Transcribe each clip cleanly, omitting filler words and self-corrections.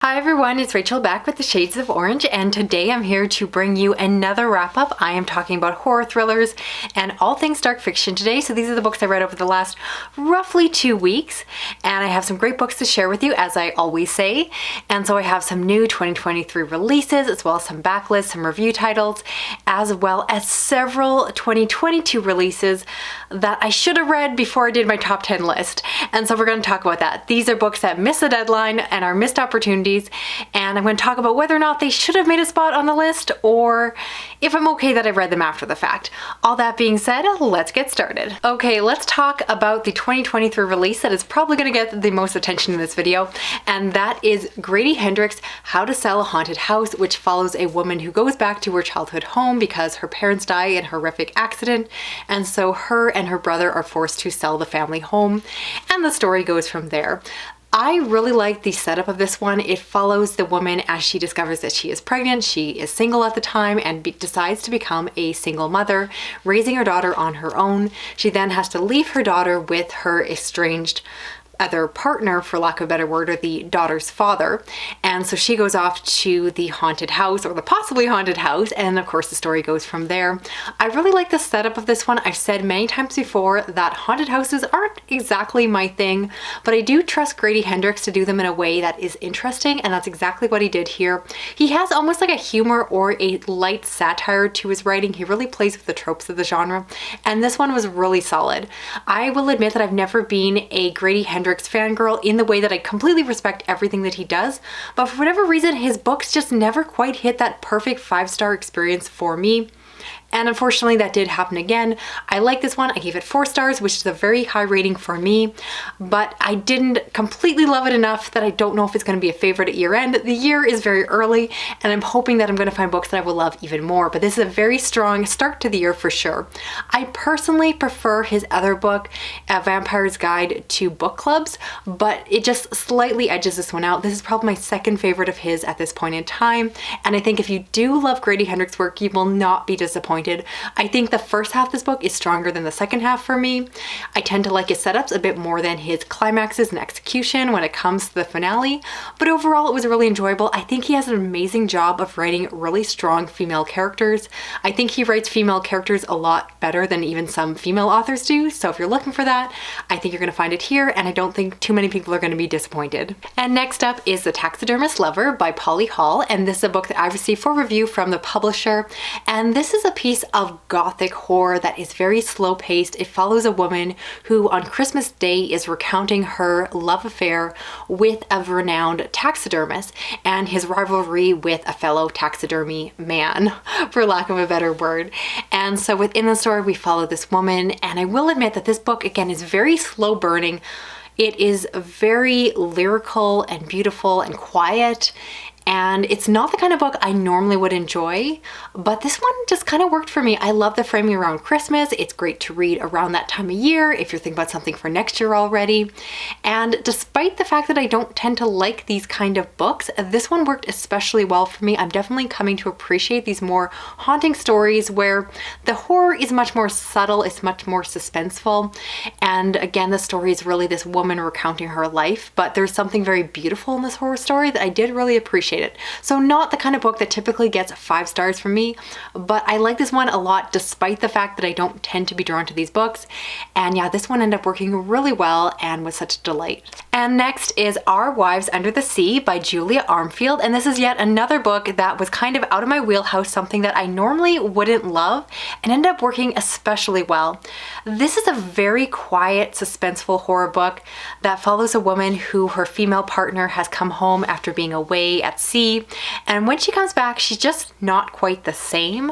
Hi everyone, it's Rachel back with the Shades of Orange, and today I'm here to bring you another wrap-up. I am talking about horror thrillers and all things dark fiction today. So these are the books I read over the last roughly 2 weeks, and I have some great books to share with you, as I always say. And so I have some new 2023 releases, as well as some backlists, some review titles, as well as several 2022 releases that I should have read before I did my top 10 list. And so we're going to talk about that. These are books that missed the deadline and are missed opportunities. And I'm going to talk about whether or not they should have made a spot on the list, or if I'm okay that I read them after the fact. All that being said, let's get started. Okay, let's talk about the 2023 release that is probably going to get the most attention in this video, and that is Grady Hendrix, How to Sell a Haunted House, which follows a woman who goes back to her childhood home because her parents die in a horrific accident, and so her and her brother are forced to sell the family home, and the story goes from there. I really like the setup of this one. It follows the woman as she discovers that she is pregnant. She is single at the time and decides to become a single mother, raising her daughter on her own. She then has to leave her daughter with her estranged other partner, for lack of a better word, or the daughter's father. And so she goes off to the haunted house, or the possibly haunted house, and of course the story goes from there. I really like the setup of this one. I've said many times before that haunted houses aren't exactly my thing, but I do trust Grady Hendrix to do them in a way that is interesting, and that's exactly what he did here. He has almost like a humor or a light satire to his writing. He really plays with the tropes of the genre, and this one was really solid. I will admit that I've never been a Grady Hendrix fangirl in the way that I completely respect everything that he does, but for whatever reason his books just never quite hit that perfect 5-star experience for me. And unfortunately that did happen again. I like this one. I gave it 4 stars, which is a very high rating for me, but I didn't completely love it enough that I don't know if it's going to be a favorite at year end. The year is very early, and I'm hoping that I'm going to find books that I will love even more, but this is a very strong start to the year for sure. I personally prefer his other book, A Vampire's Guide to Book Clubs, but it just slightly edges this one out. This is probably my second favorite of his at this point in time, and I think if you do love Grady Hendrix work, you will not be disappointed. I think the first half of this book is stronger than the second half for me. I tend to like his setups a bit more than his climaxes and execution when it comes to the finale, but overall it was really enjoyable. I think he has an amazing job of writing really strong female characters. I think he writes female characters a lot better than even some female authors do, so if you're looking for that, I think you're going to find it here, and I don't think too many people are going to be disappointed. And next up is The Taxidermist Lover by Polly Hall, and this is a book that I received for review from the publisher, and this is a piece of gothic horror that is very slow paced. It follows a woman who on Christmas Day is recounting her love affair with a renowned taxidermist and his rivalry with a fellow taxidermy man, for lack of a better word. And so within the story we follow this woman, and I will admit that this book again is very slow burning. It is very lyrical and beautiful and quiet, and it's not the kind of book I normally would enjoy, but this one just kind of worked for me. I love the framing around Christmas. It's great to read around that time of year if you're thinking about something for next year already. And despite the fact that I don't tend to like these kind of books, this one worked especially well for me. I'm definitely coming to appreciate these more haunting stories where the horror is much more subtle, it's much more suspenseful. And again, the story is really this woman recounting her life, but there's something very beautiful in this horror story that I did really appreciate it. So not the kind of book that typically gets 5 stars from me, but I like this one a lot despite the fact that I don't tend to be drawn to these books. And yeah, this one ended up working really well and was such a delight. And next is Our Wives Under the Sea by Julia Armfield, and this is yet another book that was kind of out of my wheelhouse, something that I normally wouldn't love, and ended up working especially well. This is a very quiet, suspenseful horror book that follows a woman who her female partner has come home after being away at sea, and when she comes back she's just not quite the same,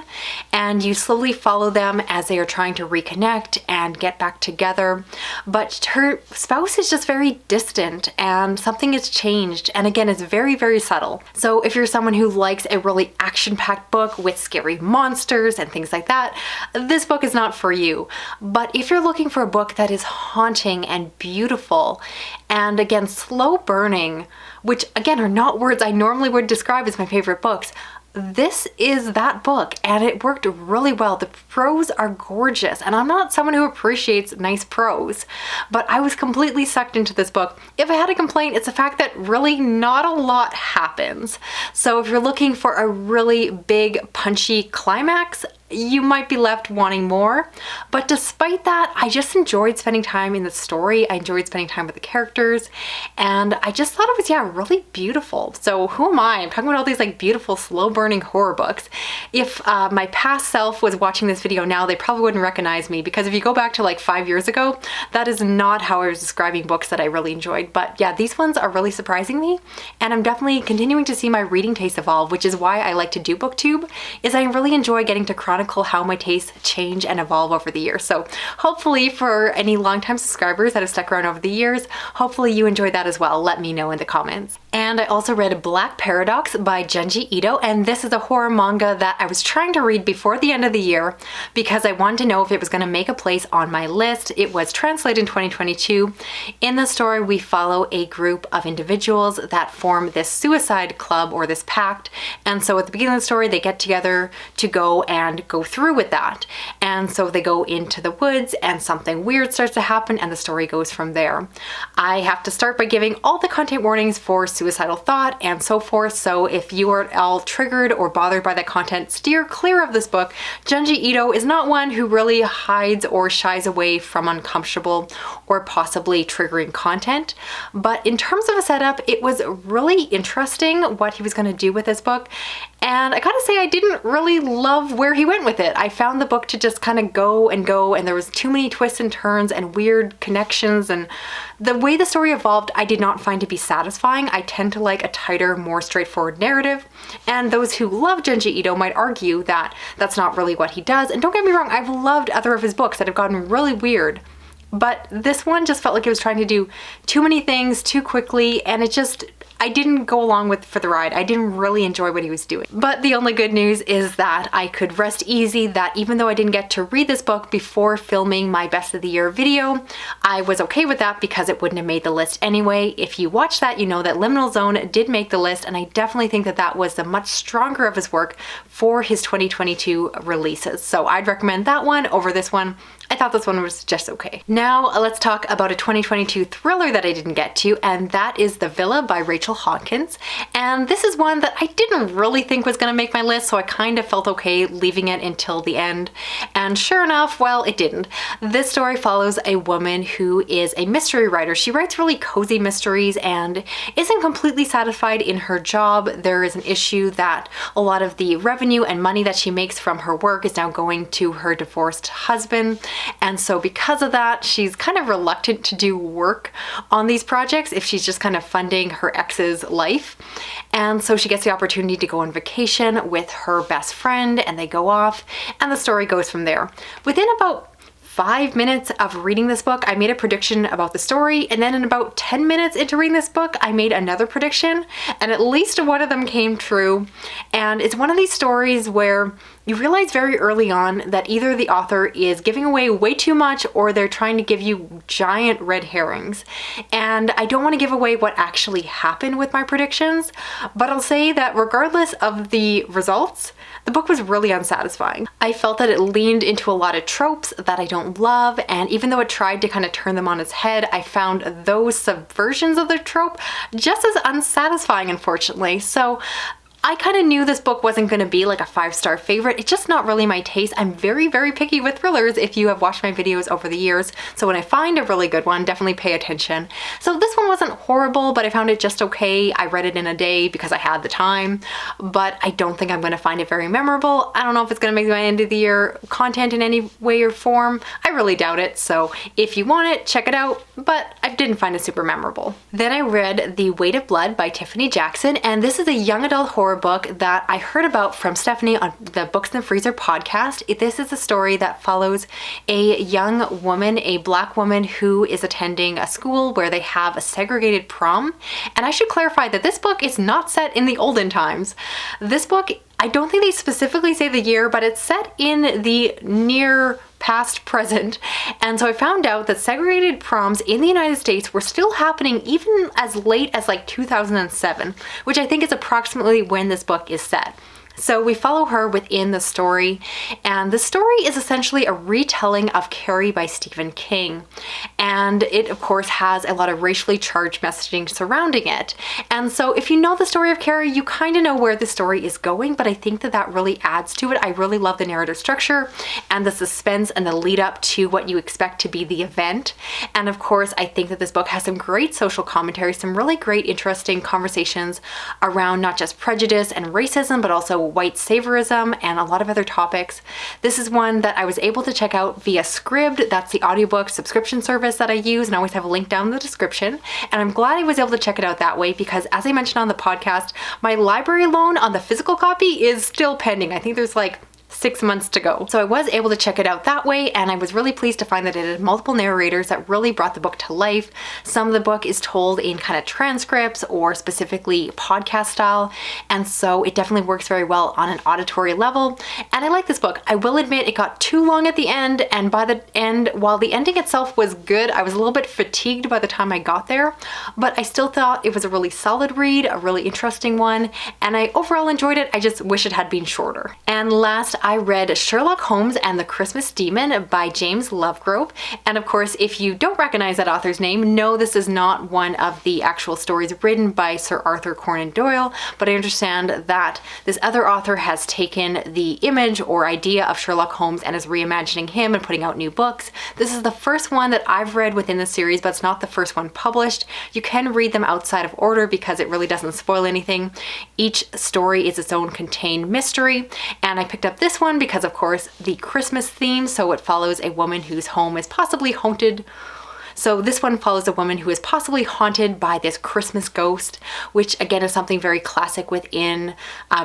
and you slowly follow them as they are trying to reconnect and get back together, but her spouse is just very distant and something has changed, and again it's very, very subtle. So if you're someone who likes a really action-packed book with scary monsters and things like that, this book is not for you. But if you're looking for a book that is haunting and beautiful and again slow burning, which again are not words I normally would describe as my favorite books, this is that book, and it worked really well. The prose are gorgeous, and I'm not someone who appreciates nice prose, but I was completely sucked into this book. If I had a complaint, it's the fact that really not a lot happens. So if you're looking for a really big, punchy climax, you might be left wanting more. But despite that, I just enjoyed spending time in the story. I enjoyed spending time with the characters, and I just thought it was, yeah, really beautiful. So who am I? I'm talking about all these like beautiful, slow burning horror books. If my past self was watching this video now, they probably wouldn't recognize me, because if you go back to like 5 years ago, that is not how I was describing books that I really enjoyed. But yeah, these ones are really surprising me, and I'm definitely continuing to see my reading taste evolve, which is why I like to do Booktube, is I really enjoy getting to chronicle how my tastes change and evolve over the years. So hopefully for any longtime subscribers that have stuck around over the years, hopefully you enjoyed that as well. Let me know in the comments. And I also read Black Paradox by Junji, and this is a horror manga that I was trying to read before the end of the year because I wanted to know if it was going to make a place on my list. It was translated in 2022. In the story, we follow a group of individuals that form this suicide club, or this pact. And so at the beginning of the story, they get together to go through with that. And so they go into the woods, and something weird starts to happen, and the story goes from there. I have to start by giving all the content warnings for suicidal thought and so forth. So if you are at all triggered or bothered by that content, steer clear of this book. Junji Ito is not one who really hides or shies away from uncomfortable or possibly triggering content. But in terms of a setup, it was really interesting what he was going to do with this book. And I gotta say, I didn't really love where he went with it. I found the book to just kind of go, and there was too many twists and turns and weird connections, and the way the story evolved I did not find to be satisfying. I tend to like a tighter, more straightforward narrative, and those who love Junji Ito might argue that that's not really what he does. And don't get me wrong, I've loved other of his books that have gotten really weird, but this one just felt like it was trying to do too many things too quickly, and I didn't go along for the ride. I didn't really enjoy what he was doing. But the only good news is that I could rest easy that even though I didn't get to read this book before filming my best of the year video, I was okay with that because it wouldn't have made the list anyway. If you watched that, you know that Liminal Zone did make the list, and I definitely think that that was the much stronger of his work for his 2022 releases. So I'd recommend that one over this one. I thought this one was just okay. Now let's talk about a 2022 thriller that I didn't get to, and that is The Villa by Rachel Hawkins. And this is one that I didn't really think was going to make my list, so I kind of felt okay leaving it until the end. And sure enough, well, it didn't. This story follows a woman who is a mystery writer. She writes really cozy mysteries and isn't completely satisfied in her job. There is an issue that a lot of the revenue and money that she makes from her work is now going to her divorced husband. And so because of that, she's kind of reluctant to do work on these projects if she's just kind of funding her ex's life. And so she gets the opportunity to go on vacation with her best friend, and they go off, and the story goes from there. Within about 5 minutes of reading this book, I made a prediction about the story, and then in about 10 minutes into reading this book, I made another prediction, and at least one of them came true. And it's one of these stories where you realize very early on that either the author is giving away way too much, or they're trying to give you giant red herrings. And I don't want to give away what actually happened with my predictions, but I'll say that regardless of the results, the book was really unsatisfying. I felt that it leaned into a lot of tropes that I don't love, and even though it tried to kind of turn them on its head, I found those subversions of the trope just as unsatisfying, unfortunately. So I kind of knew this book wasn't going to be like a 5-star favorite. It's just not really my taste. I'm very, very picky with thrillers if you have watched my videos over the years. So when I find a really good one, definitely pay attention. So this one wasn't horrible, but I found it just okay. I read it in a day because I had the time, but I don't think I'm going to find it very memorable. I don't know if it's going to make my end of the year content in any way or form. I really doubt it. So if you want it, check it out, but I didn't find it super memorable. Then I read The Weight of Blood by Tiffany Jackson, and this is a young adult horror book that I heard about from Stephanie on the Books in the Freezer podcast. This is a story that follows a young woman, a Black woman who is attending a school where they have a segregated prom. And I should clarify that this book is not set in the olden times. This book, I don't think they specifically say the year, but it's set in the near past present. And so I found out that segregated proms in the United States were still happening even as late as like 2007, which I think is approximately when this book is set. So we follow her within the story, and the story is essentially a retelling of Carrie by Stephen King. And it, of course, has a lot of racially charged messaging surrounding it. And so if you know the story of Carrie, you kind of know where the story is going, but I think that that really adds to it. I really love the narrative structure and the suspense and the lead up to what you expect to be the event. And of course, I think that this book has some great social commentary, some really great, interesting conversations around not just prejudice and racism, but also white saviorism and a lot of other topics. This is one that I was able to check out via Scribd. That's the audiobook subscription service that I use, and I always have a link down in the description. And I'm glad I was able to check it out that way because, as I mentioned on the podcast, my library loan on the physical copy is still pending. I think there's like 6 months to go. So I was able to check it out that way, and I was really pleased to find that it had multiple narrators that really brought the book to life. Some of the book is told in kind of transcripts or specifically podcast style, and so it definitely works very well on an auditory level. And I like this book. I will admit it got too long at the end, and by the end, while the ending itself was good, I was a little bit fatigued by the time I got there, but I still thought it was a really solid read, a really interesting one, and I overall enjoyed it. I just wish it had been shorter. And last, I read Sherlock Holmes and the Christmas Demon by James Lovegrove. And of course, if you don't recognize that author's name, no, this is not one of the actual stories written by Sir Arthur Conan Doyle, but I understand that this other author has taken the image or idea of Sherlock Holmes and is reimagining him and putting out new books. This is the first one that I've read within the series, but it's not the first one published. You can read them outside of order because it really doesn't spoil anything. Each story is its own contained mystery, and I picked up this one because, of course, the Christmas theme, so it follows a woman whose home is possibly haunted. So this one follows a woman who is possibly haunted by this Christmas ghost, which again is something very classic within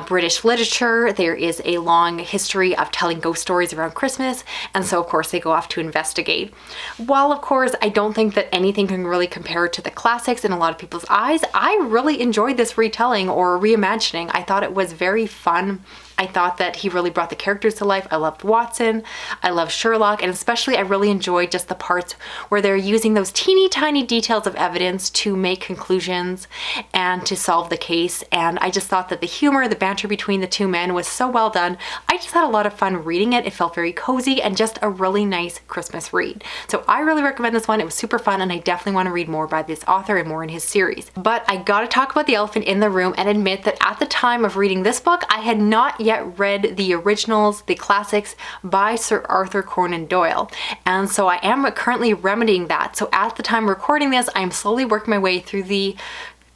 British literature. There is a long history of telling ghost stories around Christmas, and so of course they go off to investigate. While of course I don't think that anything can really compare to the classics in a lot of people's eyes, I really enjoyed this retelling or reimagining. I thought it was very fun. I thought that he really brought the characters to life. I loved Watson, I loved Sherlock, and especially I really enjoyed just the parts where they're using those teeny tiny details of evidence to make conclusions and to solve the case. And I just thought that the humor, the banter between the two men was so well done. I just had a lot of fun reading it. It felt very cozy and just a really nice Christmas read. So I really recommend this one. It was super fun, and I definitely want to read more by this author and more in his series. But I gotta talk about the elephant in the room and admit that at the time of reading this book, I had not yet read the originals, the classics by Sir Arthur Conan Doyle. And so I am currently remedying that. So at the time recording this, I'm slowly working my way through the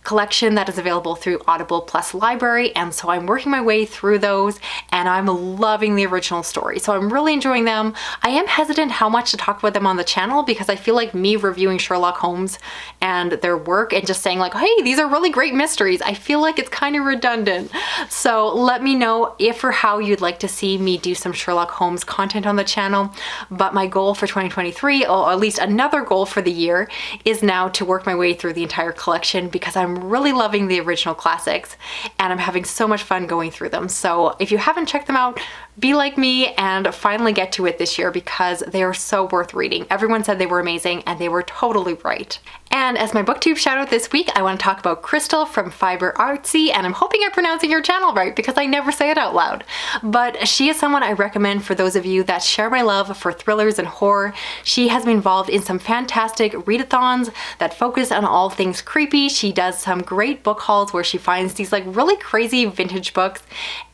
collection that is available through Audible Plus Library, and so I'm working my way through those, and I'm loving the original story. So I'm really enjoying them. I am hesitant how much to talk about them on the channel because I feel like me reviewing Sherlock Holmes and their work and just saying like, hey, these are really great mysteries, I feel like it's kind of redundant. So let me know if or how you'd like to see me do some Sherlock Holmes content on the channel. But my goal for 2023, or at least another goal for the year, is now to work my way through the entire collection because I'm really loving the original classics and I'm having so much fun going through them. So if you haven't checked them out, be like me and finally get to it this year because they are so worth reading. Everyone said they were amazing and they were totally right. And as my booktube shout out this week, I want to talk about Crystal from Fiberartsy, and I'm hoping I'm pronouncing your channel right because I never say it out loud. But she is someone I recommend for those of you that share my love for thrillers and horror. She has been involved in some fantastic readathons that focus on all things creepy. She does some great book hauls where she finds these like really crazy vintage books.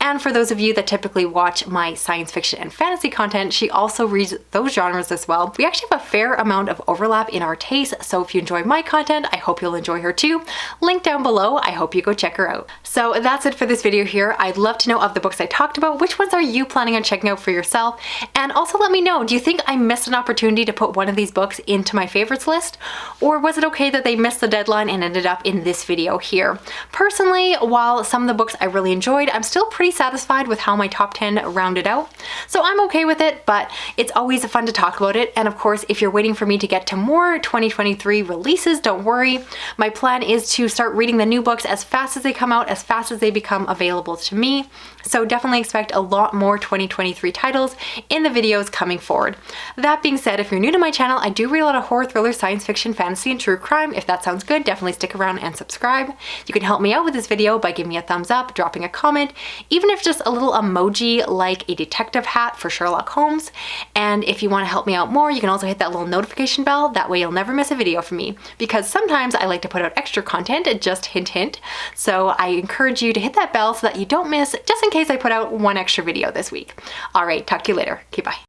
And for those of you that typically watch my science fiction and fantasy content, she also reads those genres as well. We actually have a fair amount of overlap in our tastes, so if you enjoy my content, I hope you'll enjoy her too. Link down below. I hope you go check her out. So that's it for this video here. I'd love to know of the books I talked about, which ones are you planning on checking out for yourself? And also let me know, do you think I missed an opportunity to put one of these books into my favorites list? Or was it okay that they missed the deadline and ended up in this video here? Personally, while some of the books I really enjoyed, I'm still pretty satisfied with how my top 10 rounded round it out. So I'm okay with it, but it's always fun to talk about it. And of course, if you're waiting for me to get to more 2023 releases, don't worry. My plan is to start reading the new books as fast as they come out, as fast as they become available to me. So definitely expect a lot more 2023 titles in the videos coming forward. That being said, if you're new to my channel, I do read a lot of horror, thriller, science fiction, fantasy, and true crime. If that sounds good, definitely stick around and subscribe. You can help me out with this video by giving me a thumbs up, dropping a comment, even if just a little emoji like a detective hat for Sherlock Holmes. And if you want to help me out more, you can also hit that little notification bell. That way you'll never miss a video from me, because sometimes I like to put out extra content, just hint hint. So I encourage you to hit that bell so that you don't miss, just in case I put out one extra video this week. All right, talk to you later. Okay, bye.